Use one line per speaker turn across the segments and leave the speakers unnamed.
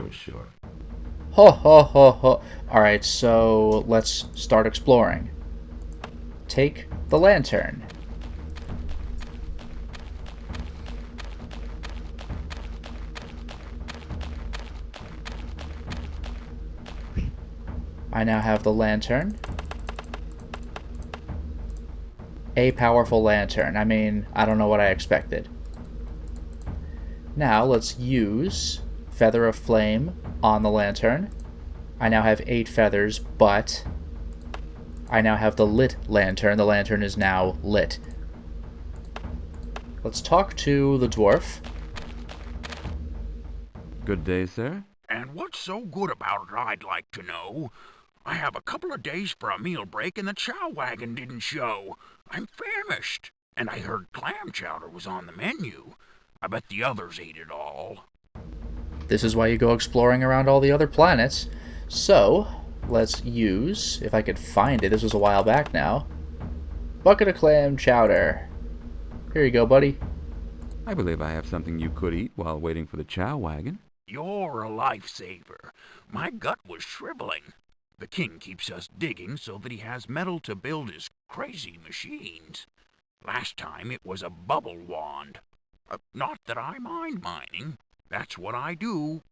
was short.
Ho ho ho ho. Alright, so let's start exploring. Take the lantern. I now have the lantern. A powerful lantern. I mean, I don't know what I expected. Now let's use Feather of Flame on the lantern. I now have 8 feathers, but I now have the lit lantern. The lantern is now lit. Let's talk to the dwarf.
Good day, sir.
And what's so good about it, I'd like to know? I have a couple of days for a meal break and the chow wagon didn't show. I'm famished. And I heard clam chowder was on the menu. I bet the others ate it all.
This is why you go exploring around all the other planets. So, let's use, if I could find it, this was a while back now, bucket of clam chowder. Here you go, buddy.
I believe I have something you could eat while waiting for the chow wagon.
You're a lifesaver. My gut was shriveling. The king keeps us digging so that he has metal to build his crazy machines. Last time it was a bubble wand. Not that I mind mining. That's what I do.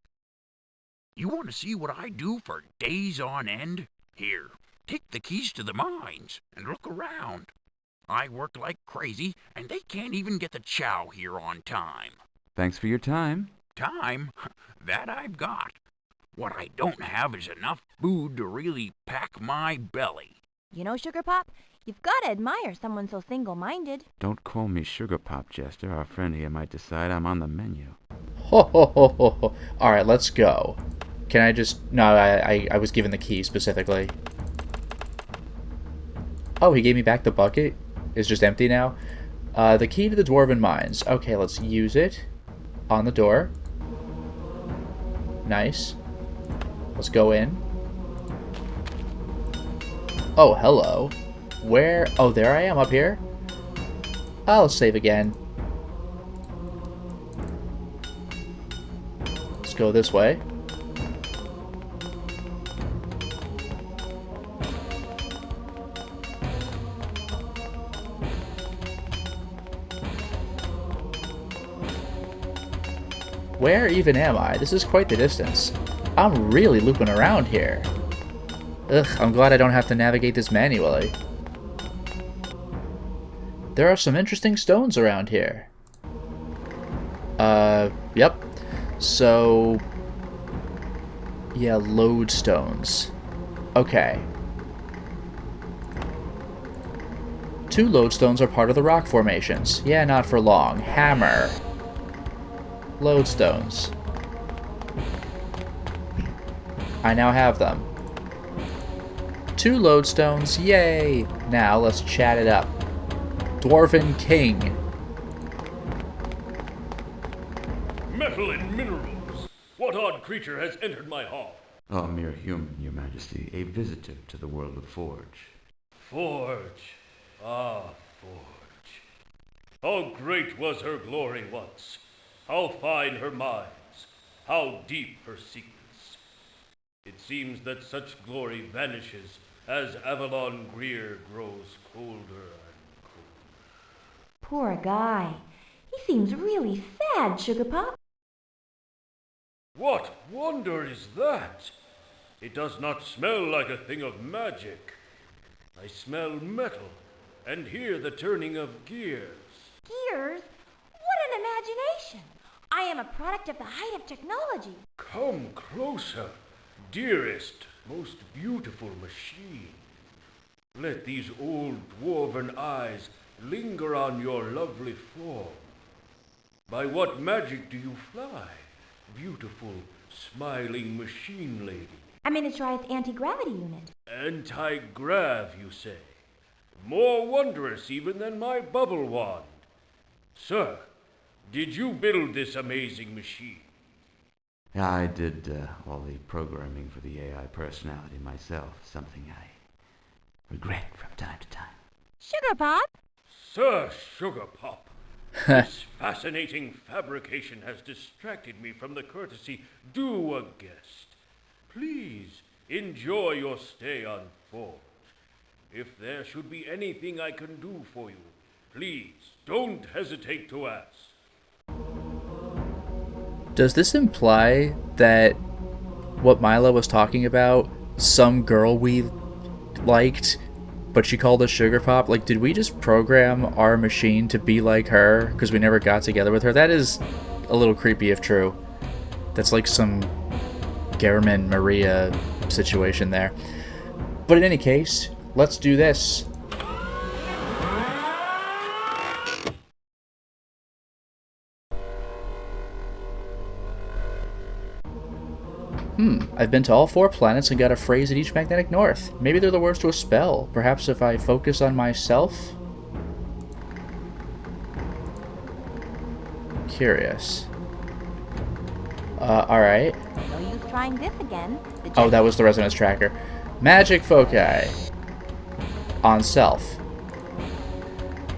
You want to see what I do for days on end? Here, take the keys to the mines and look around. I work like crazy, and they can't even get the chow here on time.
Thanks for your time.
Time? That I've got. What I don't have is enough food to really pack my belly.
You know, Sugar Pop, you've got to admire someone so single-minded.
Don't call me Sugar Pop, Jester. Our friend here might decide I'm on the menu.
Ho ho ho ho ho. Alright, let's go. Can I just... No, I was given the key specifically. Oh, he gave me back the bucket? It's just empty now? The key to the Dwarven Mines. Okay, let's use it. On the door. Nice. Let's go in. Oh, hello. Where? Oh, there I am up here. I'll save again. Let's go this way. Where even am I? This is quite the distance. I'm really looping around here. Ugh, I'm glad I don't have to navigate this manually. There are some interesting stones around here. Yep. So... yeah, lodestones. Okay. 2 lodestones are part of the rock formations. Yeah, not for long. Hammer. Lodestones. I now have them. 2 lodestones, yay! Now let's chat it up. Dwarven King.
Metal and minerals! What odd creature has entered my hall?
A mere human, Your Majesty. A visitor to the world of Forge.
Forge. Ah, Forge. How great was her glory once. How fine her mines. How deep her secrets. It seems that such glory vanishes as Avalon Greer grows colder and colder.
Poor guy. He seems really sad, Sugar Pop.
What wonder is that? It does not smell like a thing of magic. I smell metal and hear the turning of gears.
Gears? What an imagination! I am a product of the height of technology.
Come closer, dearest, most beautiful machine. Let these old dwarven eyes linger on your lovely form. By what magic do you fly, beautiful, smiling machine lady?
A miniaturized anti-gravity unit.
Anti-grav, you say? More wondrous even than my bubble wand. Sir, did you build this amazing machine?
Yeah, I did all the programming for the AI personality myself, something I regret from time to time.
Sugar Pop?
Sir Sugar Pop. This fascinating fabrication has distracted me from the courtesy due a guest. Please enjoy your stay on Forge. If there should be anything I can do for you, please don't hesitate to ask.
Does this imply that what Mila was talking about, some girl we liked, but she called us Sugar Pop? Like, did we just program our machine to be like her because we never got together with her? That is a little creepy if true. That's like some German Maria situation there. But in any case, let's do this. I've been to all 4 planets and got a phrase at each magnetic north. Maybe they're the words to a spell. Perhaps if I focus on myself? Curious. Alright.
No use trying this again.
Oh, that was the resonance tracker. Magic foci. On self.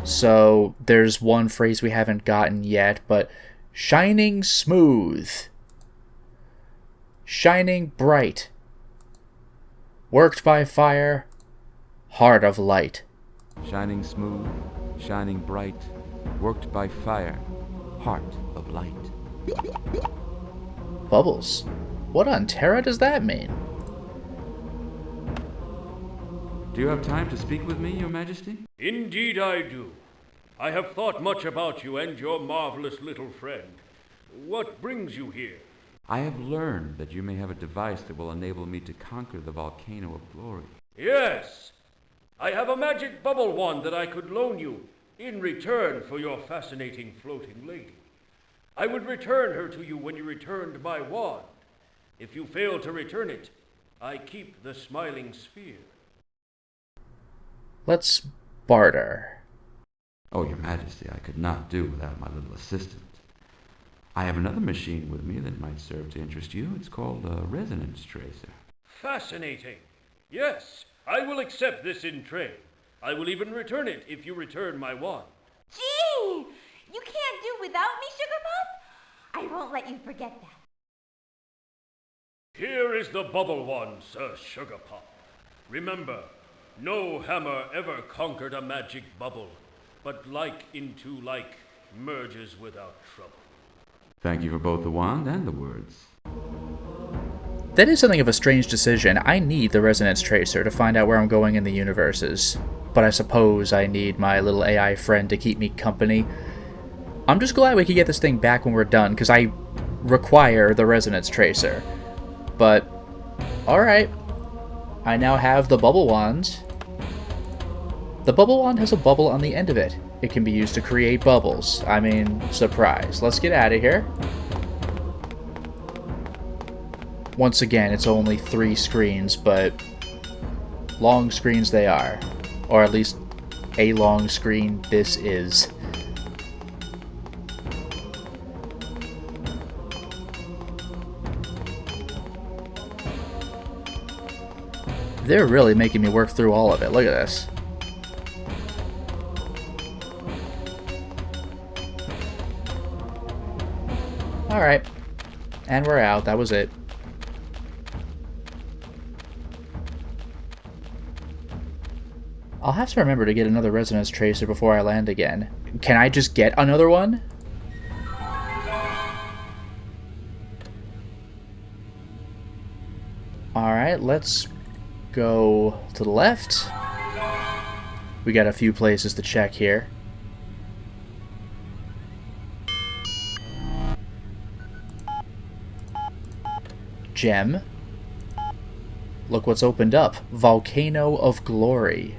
So, there's one phrase we haven't gotten yet, but shining smooth. Shining bright. Worked by fire. Heart of light.
Shining smooth, shining bright, worked by fire, heart of light.
Bubbles. What on Terra does that mean?
Do you have time to speak with me, Your Majesty?
Indeed I do. I have thought much about you and your marvelous little friend. What brings you here?
I have learned that you may have a device that will enable me to conquer the Volcano of Glory.
Yes! I have a magic bubble wand that I could loan you in return for your fascinating floating lady. I would return her to you when you returned my wand. If you fail to return it, I keep the smiling sphere.
Let's barter.
Oh, Your Majesty, I could not do without my little assistant. I have another machine with me that might serve to interest you. It's called a resonance tracer.
Fascinating. Yes, I will accept this in trade. I will even return it if you return my wand.
Gee! You can't do without me, Sugar Pop? I won't let you forget that.
Here is the bubble wand, Sir Sugar Pop. Remember, no hammer ever conquered a magic bubble, but like into like merges without trouble.
Thank you for both the wand and the words.
That is something of a strange decision. I need the resonance tracer to find out where I'm going in the universes. But I suppose I need my little AI friend to keep me company. I'm just glad we could get this thing back when we're done, because I require the resonance tracer. But, alright. I now have the bubble wand. The bubble wand has a bubble on the end of it. It can be used to create bubbles. I mean, surprise. Let's get out of here. Once again, it's only 3 screens, but long screens they are. Or at least a long screen this is. They're really making me work through all of it. Look at this. Alright. And we're out. That was it. I'll have to remember to get another resonance tracer before I land again. Can I just get another one? Alright, let's go to the left. We got a few places to check here. Gem. Look what's opened up. Volcano of Glory.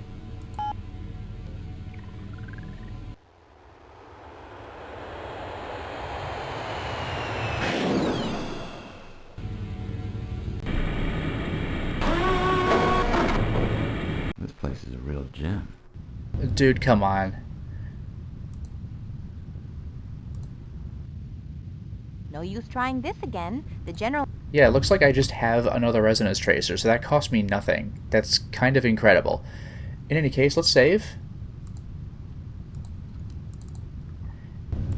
This place is a real gem.
Dude, come on.
No use trying this again. The general...
Yeah, it looks like I just have another resonance tracer, so that cost me nothing. That's kind of incredible. In any case, let's save.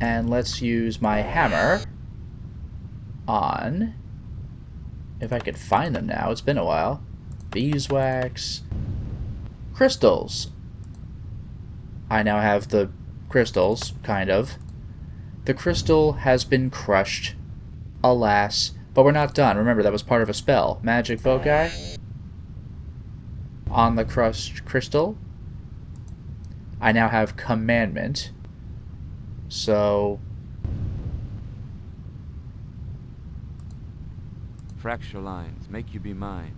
And let's use my hammer on, if I could find them now, it's been a while, beeswax, crystals. I now have the crystals, kind of. The crystal has been crushed, alas, but we're not done. Remember, that was part of a spell. Magic foci on the crushed crystal. I now have commandment. So
Fracture lines, make you be mine.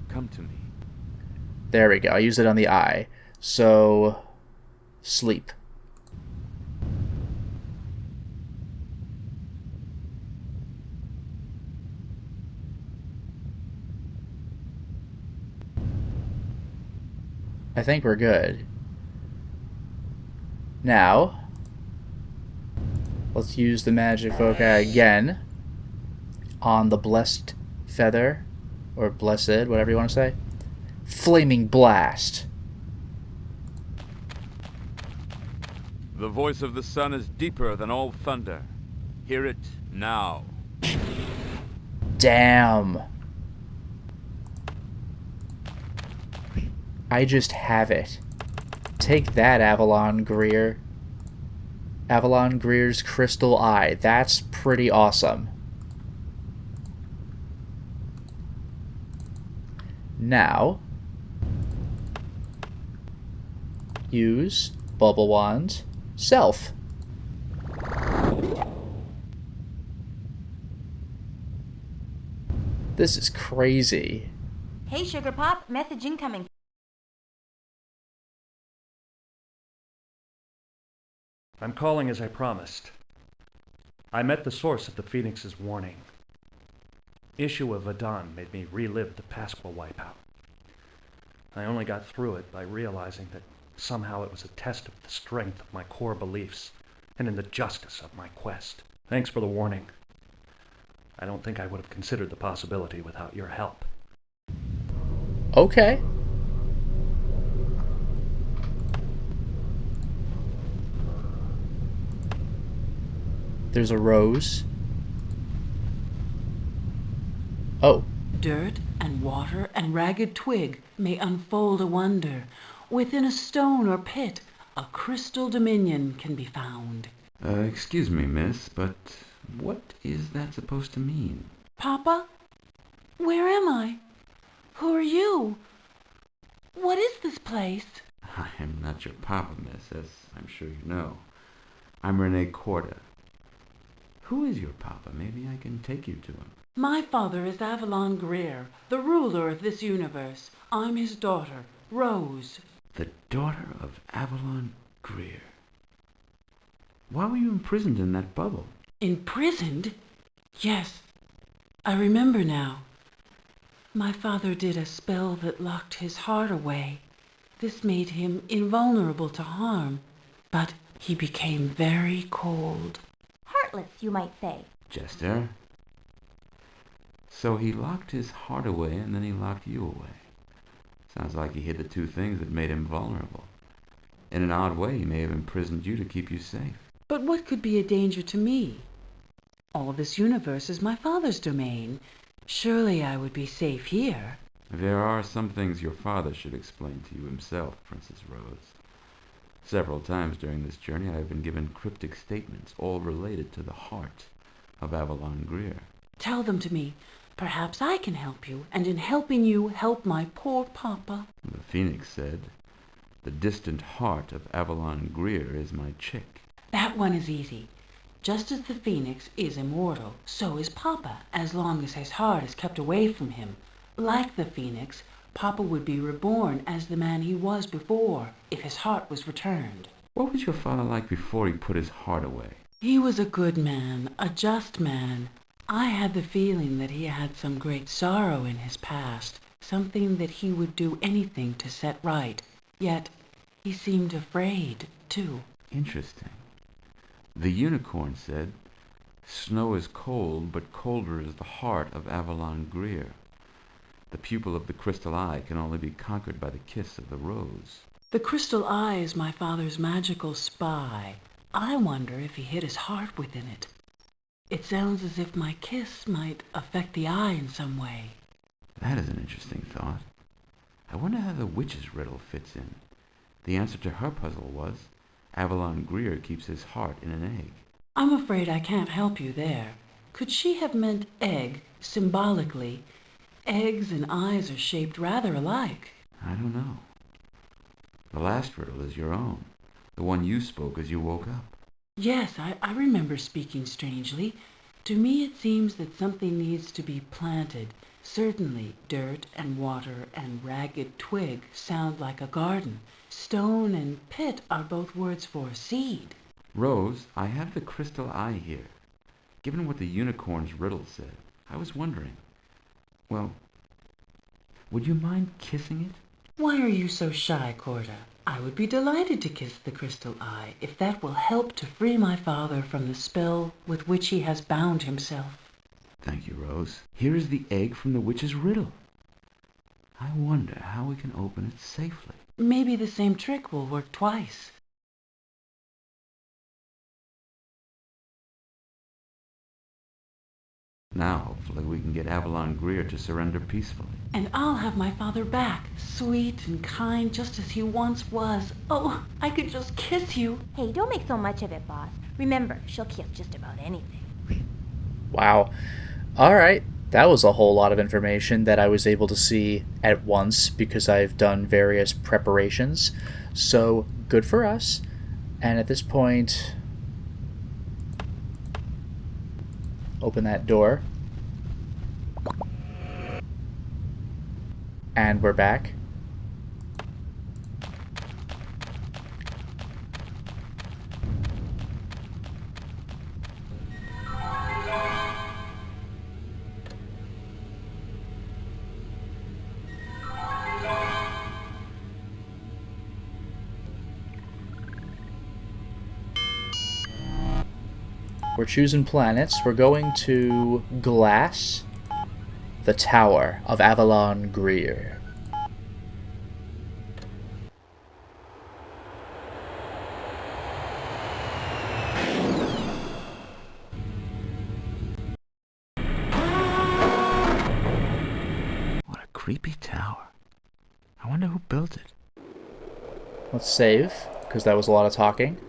Come to me.
there we go. I use it on the eye. So sleep. I think we're good. Now, let's use the magic foci again on the blessed feather, or blessed, whatever you want to say. Flaming blast.
The voice of the sun is deeper than all thunder. Hear it now.
Damn. I just have it. Take that, Avalon Greer. Avalon Greer's Crystal Eye. That's pretty awesome. Now, use Bubble Wand Self. This is crazy.
Hey, Sugar Pop, message incoming.
I'm calling as I promised. I met the source of the Phoenix's warning. Issue of Adan made me relive the Pasqua wipeout. I only got through it by realizing that somehow it was a test of the strength of my core beliefs and in the justice of my quest. Thanks for the warning. I don't think I would have considered the possibility without your help.
Okay. There's a rose. Oh.
Dirt and water and ragged twig may unfold a wonder. Within a stone or pit, a crystal dominion can be found.
Excuse me, miss, but what is that supposed to mean?
Papa? Where am I? Who are you? What is this place?
I am not your papa, miss, as I'm sure you know. I'm Rene Corda. Who is your papa? Maybe I can take you to him.
My father is Avalon Greer, the ruler of this universe. I'm his daughter, Rose.
The daughter of Avalon Greer. Why were you imprisoned in that bubble?
Imprisoned? Yes, I remember now. My father did a spell that locked his heart away. This made him invulnerable to harm, but he became very cold.
Heartless, you might say.
Jester. So he locked his heart away and then he locked you away. Sounds like he hid the two things that made him vulnerable. In an odd way, he may have imprisoned you to keep you safe.
But what could be a danger to me? All this universe is my father's domain. Surely I would be safe here.
There are some things your father should explain to you himself, Princess Rose. Several times during this journey I have been given cryptic statements, all related to the heart of Avalon Greer.
Tell them to me. Perhaps I can help you, and in helping you, help my poor papa.
The Phoenix said, "The distant heart of Avalon Greer is my chick."
That one is easy. Just as the Phoenix is immortal, so is Papa, as long as his heart is kept away from him. Like the Phoenix, Papa would be reborn as the man he was before, if his heart was returned.
What was your father like before he put his heart away?
He was a good man, a just man. I had the feeling that he had some great sorrow in his past, something that he would do anything to set right. Yet, he seemed afraid, too.
Interesting. The unicorn said, "Snow is cold, but colder is the heart of Avalon Greer. The pupil of the crystal eye can only be conquered by the kiss of the rose."
The crystal eye is my father's magical spy. I wonder if he hid his heart within it. It sounds as if my kiss might affect the eye in some way.
That is an interesting thought. I wonder how the witch's riddle fits in. The answer to her puzzle was, Avalon Greer keeps his heart in an egg.
I'm afraid I can't help you there. Could she have meant egg, symbolically? Eggs and eyes are shaped rather alike.
I don't know. The last riddle is your own, the one you spoke as you woke up.
Yes, I remember speaking strangely. To me it seems that something needs to be planted. Certainly, dirt and water and ragged twig sound like a garden. Stone and pit are both words for seed.
Rose, I have the crystal eye here. Given what the unicorn's riddle said, I was wondering, well, would you mind kissing it?
Why are you so shy, Corda? I would be delighted to kiss the crystal eye, if that will help to free my father from the spell with which he has bound himself.
Thank you, Rose. Here is the egg from the witch's riddle. I wonder how we can open it safely.
Maybe the same trick will work twice.
Now, hopefully, we can get Avalon Greer to surrender peacefully.
And I'll have my father back, sweet and kind, just as he once was. Oh, I could just kiss you.
Hey, don't make so much of it, boss. Remember, she'll kiss just about anything.
Wow. Alright, that was a whole lot of information that I was able to see at once because I've done various preparations. So, good for us. And at this point, open that door. And we're back. We're choosing planets. We're going to Glass, the Tower of Avalon Greer.
What a creepy tower. I wonder who built it.
Let's save, because that was a lot of talking.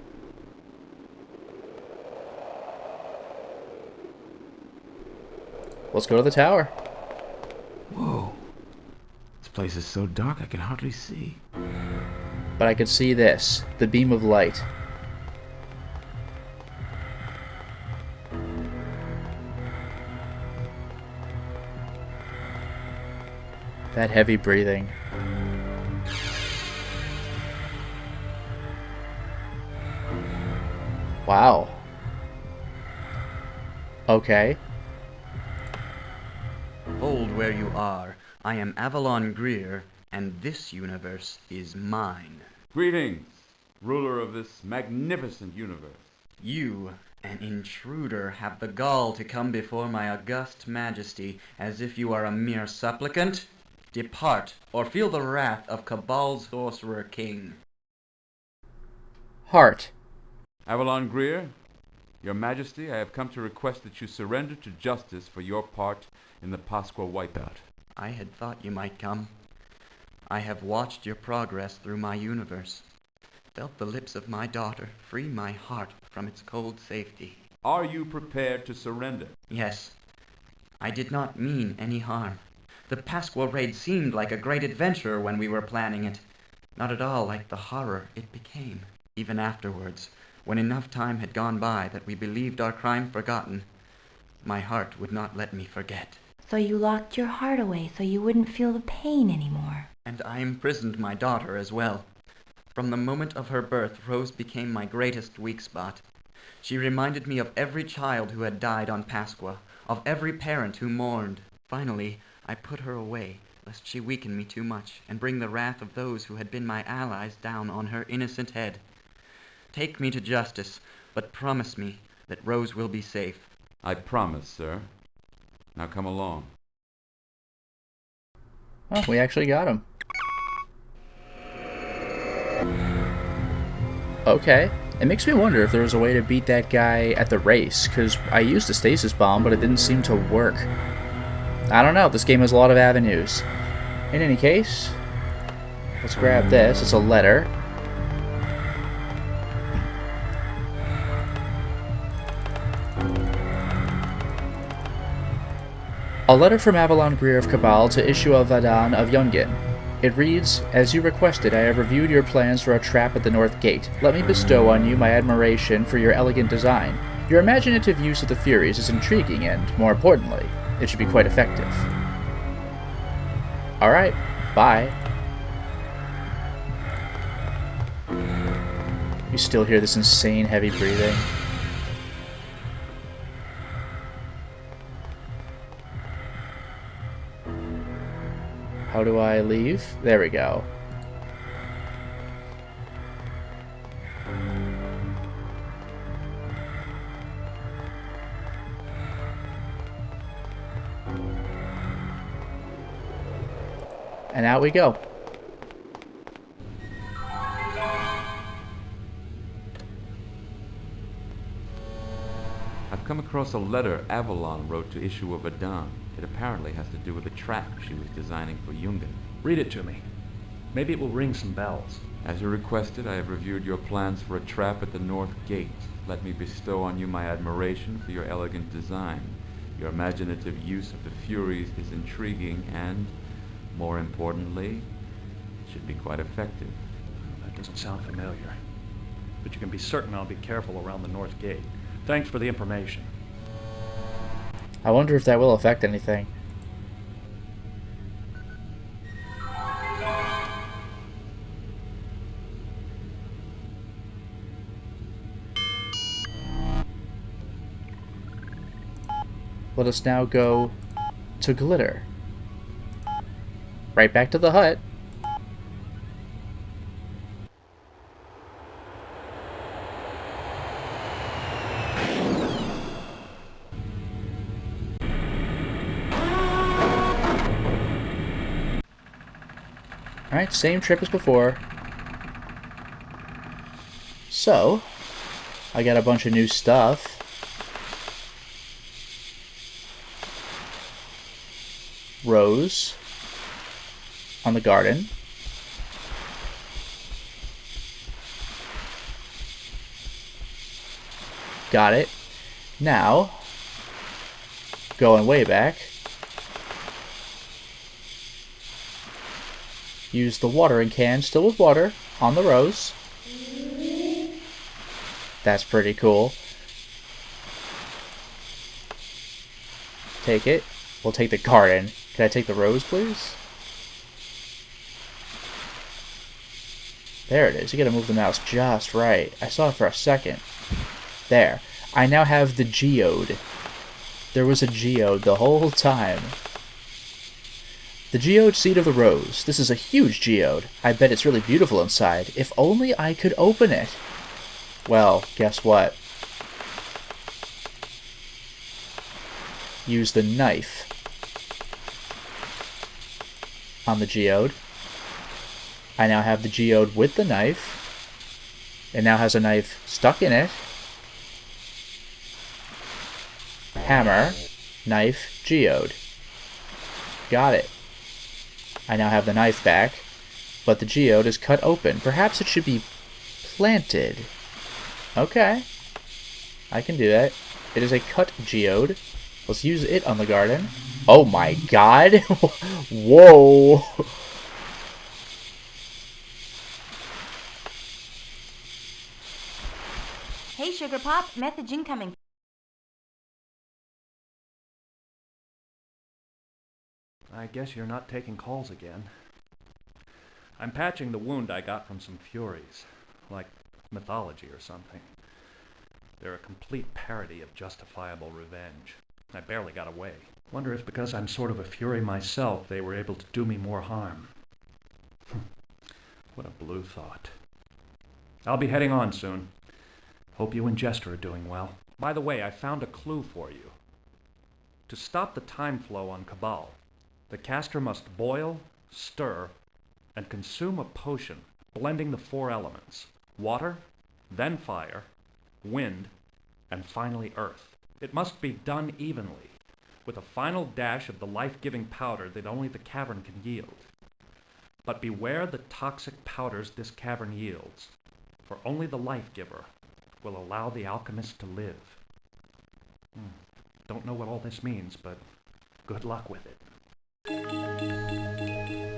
Let's go to the tower.
Whoa. This place is so dark I can hardly see.
But I can see this, the beam of light. That heavy breathing. Wow. Okay.
Hold where you are. I am Avalon Greer, and this universe is mine.
Greetings, ruler of this magnificent universe.
You, an intruder, have the gall to come before my august majesty as if you are a mere supplicant? Depart, or feel the wrath of Cabal's sorcerer king.
Heart.
Avalon Greer, your majesty, I have come to request that you surrender to justice for your part in the Pasqua wipeout.
I had thought you might come. I have watched your progress through my universe, felt the lips of my daughter free my heart from its cold safety.
Are you prepared to surrender?
Yes, I did not mean any harm. The Pasqua raid seemed like a great adventure when we were planning it, not at all like the horror it became. Even afterwards, when enough time had gone by that we believed our crime forgotten, my heart would not let me forget.
So you locked your heart away so you wouldn't feel the pain anymore.
And I imprisoned my daughter as well. From the moment of her birth, Rose became my greatest weak spot. She reminded me of every child who had died on Pasqua, of every parent who mourned. Finally, I put her away, lest she weaken me too much and bring the wrath of those who had been my allies down on her innocent head. Take me to justice, but promise me that Rose will be safe.
I promise, sir. Now come along.
Oh, we actually got him. Okay, It makes me wonder if there was a way to beat that guy at the race, because I used the stasis bomb, but it didn't seem to work. I don't know, this game has a lot of avenues. In any case, let's grab this. It's a letter. A letter from Avalon Greer of Cabal to issue of Adan of Yungin. It reads, "As you requested, I have reviewed your plans for a trap at the North Gate. Let me bestow on you my admiration for your elegant design. Your imaginative use of the Furies is intriguing and, more importantly, it should be quite effective." Alright, bye. You still hear this insane heavy breathing? How do I leave? There we go. And out we go.
I've come across a letter Avalon wrote to issue of Adan. It apparently has to do with a trap she was designing for Yungen.
Read it to me. Maybe it will ring some bells.
As you requested, I have reviewed your plans for a trap at the North Gate. Let me bestow on you my admiration for your elegant design. Your imaginative use of the Furies is intriguing and, more importantly, should be quite effective.
That doesn't sound familiar. But you can be certain I'll be careful around the North Gate. Thanks for the information.
I wonder if that will affect anything. Let us now go to Glitter. Right back to the hut. Alright, same trip as before. So, I got a bunch of new stuff. Rose on the garden. Got it. Now, going way back, use the watering can, still with water, on the rose. That's pretty cool. Take it. We'll take the garden. Can I take the rose, please? There it is. You gotta move the mouse just right. I saw it for a second. There. I now have the geode. There was a geode the whole time. The geode seed of the rose. This is a huge geode. I bet it's really beautiful inside. If only I could open it. Well, guess what? Use the knife on the geode. I now have the geode with the knife. It now has a knife stuck in it. Hammer, knife, geode. Got it. I now have the knife back, but the geode is cut open. Perhaps it should be planted. Okay. I can do that. It is a cut geode. Let's use it on the garden. Oh my god! Whoa!
Hey, Sugar Pop, message incoming.
I guess you're not taking calls again. I'm patching the wound I got from some Furies, like mythology or something. They're a complete parody of justifiable revenge. I barely got away. Wonder if because I'm sort of a Fury myself, they were able to do me more harm. What a blue thought. I'll be heading on soon. Hope you and Jester are doing well. By the way, I found a clue for you. To stop the time flow on Cabal, the caster must boil, stir, and consume a potion blending the 4 elements: water,
then fire, wind, and finally earth. It must be done evenly, with a final dash of the life-giving powder that only the cavern can yield. But beware the toxic powders this cavern yields, for only the life-giver will allow the alchemist to live. Don't know what all this means, but good luck with it.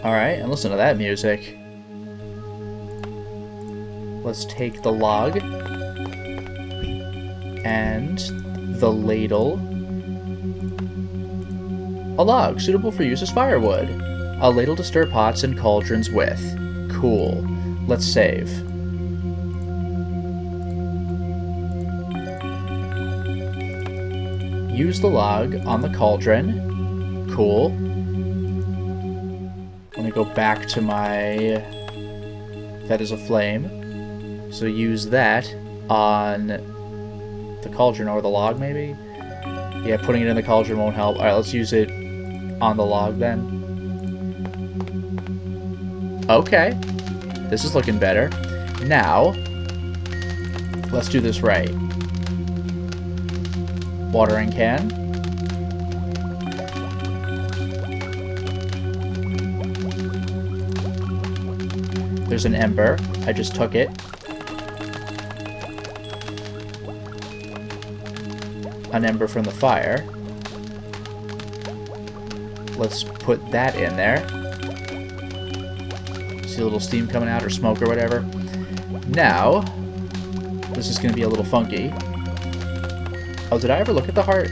Alright, and listen to that music. Let's take the log and the ladle. A log, suitable for use as firewood. A ladle to stir pots and cauldrons with. Cool. Let's save. Use the log on the cauldron. Cool. Let me go back to my Feathers of Flame. So use that on the cauldron or the log, maybe? Yeah, putting it in the cauldron won't help. Alright, let's use it on the log then. Okay. This is looking better. Now, let's do this right. Watering can. There's an ember. I just took it. An ember from the fire. Let's put that in there. See a little steam coming out, or smoke, or whatever. Now, this is going to be a little funky. Oh, did I ever look at the heart?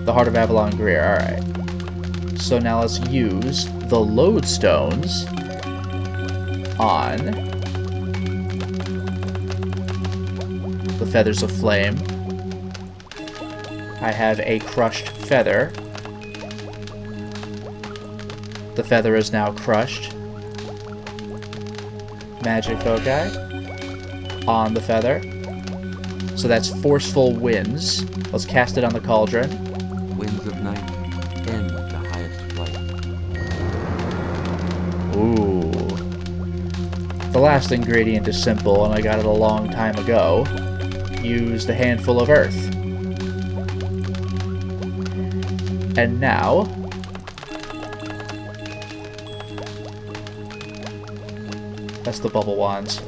The heart of Avalon Greer, alright. So now let's use the lodestones on the Feathers of Flame. I have a crushed feather. The feather is now crushed. Magic foci on the feather. So that's Forceful Winds. Let's cast it on the cauldron.
Winds of night, end the highest flight.
Ooh. The last ingredient is simple, and I got it a long time ago. Use the handful of earth. And now, that's the bubble wands.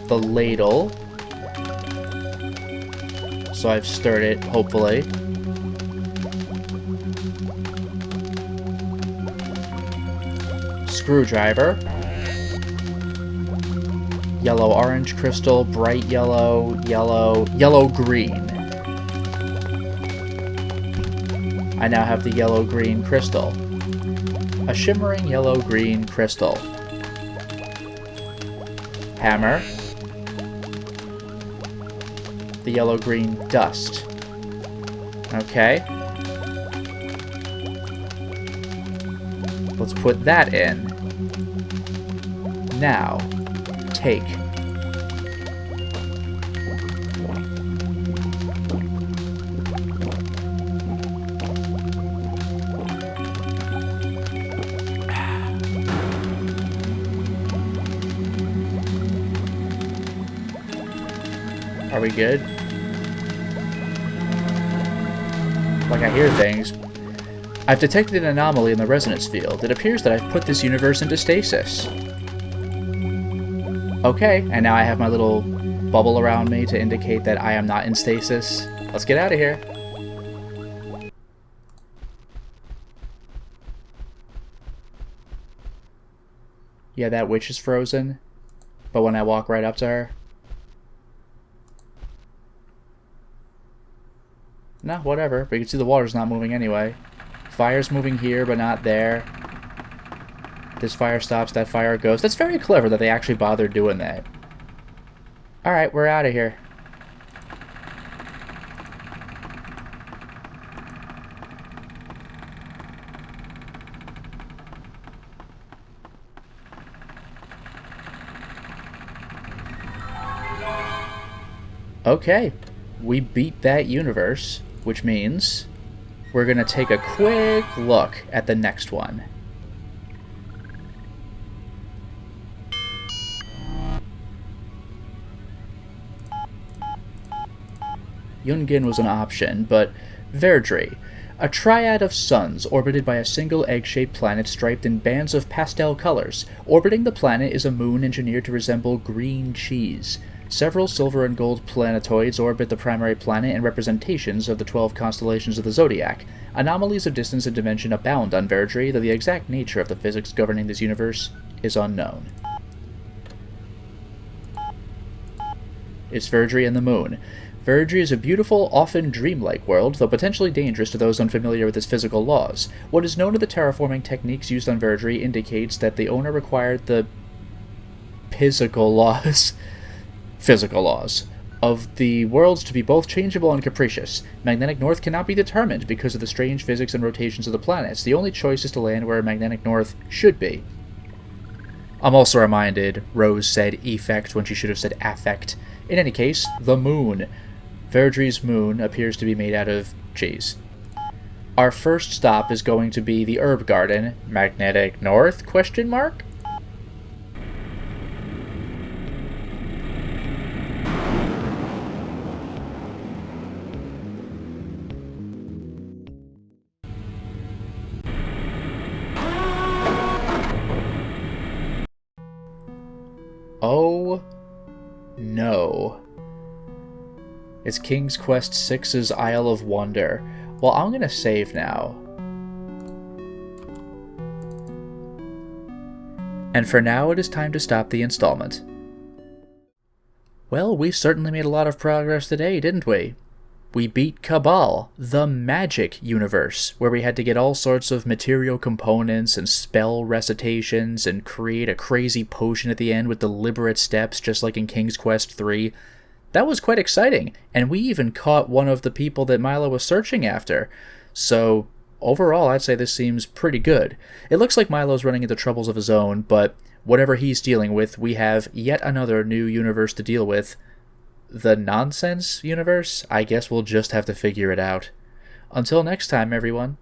The ladle. So I've stirred it, hopefully. Screwdriver. Yellow-orange crystal, bright yellow, yellow-green. I now have the yellow-green crystal. A shimmering yellow-green crystal. Hammer. The yellow-green dust. Okay. Let's put that in. Now, take. Are we good? Like, I hear things. I've detected an anomaly in the resonance field. It appears that I've put this universe into stasis. Okay, and now I have my little bubble around me to indicate that I am not in stasis. Let's get out of here. Yeah, that witch is frozen. But when I walk right up to her... No, whatever. But you can see the water's not moving anyway. Fire's moving here, but not there. This fire stops, that fire goes. That's very clever that they actually bothered doing that. Alright, we're out of here. Okay, we beat that universe, which means we're going to take a quick look at the next one. Yungen was an option, but Verdry, a triad of suns orbited by a single egg-shaped planet striped in bands of pastel colors. Orbiting the planet is a moon engineered to resemble green cheese. Several silver and gold planetoids orbit the primary planet and representations of the 12 constellations of the zodiac. Anomalies of distance and dimension abound on Verdry, though the exact nature of the physics governing this universe is unknown. It's Verdry and the Moon. Verdry is a beautiful, often dreamlike world, though potentially dangerous to those unfamiliar with its physical laws. What is known of the terraforming techniques used on Verdry indicates that the owner required the physical laws of the worlds to be both changeable and capricious. Magnetic north cannot be determined because of the strange physics and rotations of the planets. The only choice is to land where magnetic north should be. I'm also reminded Rose said effect when she should have said affect. In any case, the moon. Verdry's moon appears to be made out of cheese. Our first stop is going to be the herb garden. Magnetic north? Question mark? Oh no. It's King's Quest VI's Isle of Wonder. Well, I'm gonna save now. And for now, it is time to stop the installment. Well, we certainly made a lot of progress today, didn't we? We beat Cabal, the magic universe, where we had to get all sorts of material components and spell recitations and create a crazy potion at the end with deliberate steps, just like in King's Quest III. That was quite exciting, and we even caught one of the people that Milo was searching after. So, overall, I'd say this seems pretty good. It looks like Milo's running into troubles of his own, but whatever he's dealing with, we have yet another new universe to deal with. The nonsense universe? I guess we'll just have to figure it out. Until next time, everyone.